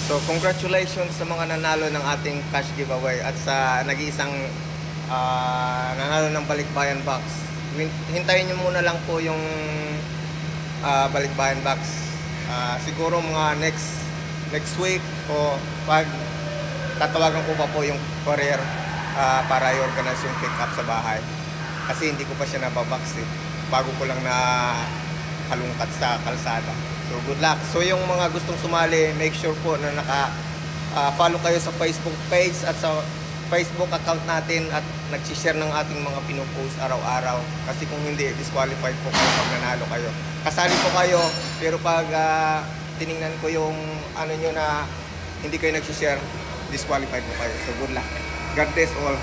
So congratulations sa mga nanalo ng ating cash giveaway at sa nag-iisang nanalo ng Balikbayan Box. Hintayin nyo muna lang po yung Balikbayan Box. Siguro mga next week o pag tatawagan ko pa po yung courier para i-organize yung pick up sa bahay. Kasi hindi ko pa siya nababox eh. Bago ko lang na halungkat sa kalsada. So good luck. So yung mga gustong sumali, make sure po na follow kayo sa Facebook page at sa Facebook account natin at nag-share ng ating mga pinupost araw-araw. Kasi kung hindi, disqualified po kayo pag nanalo kayo. Kasali po kayo, pero pag tiningnan ko yung ano nyo na hindi kayo nag-share, disqualified po kayo. So good luck. God bless all.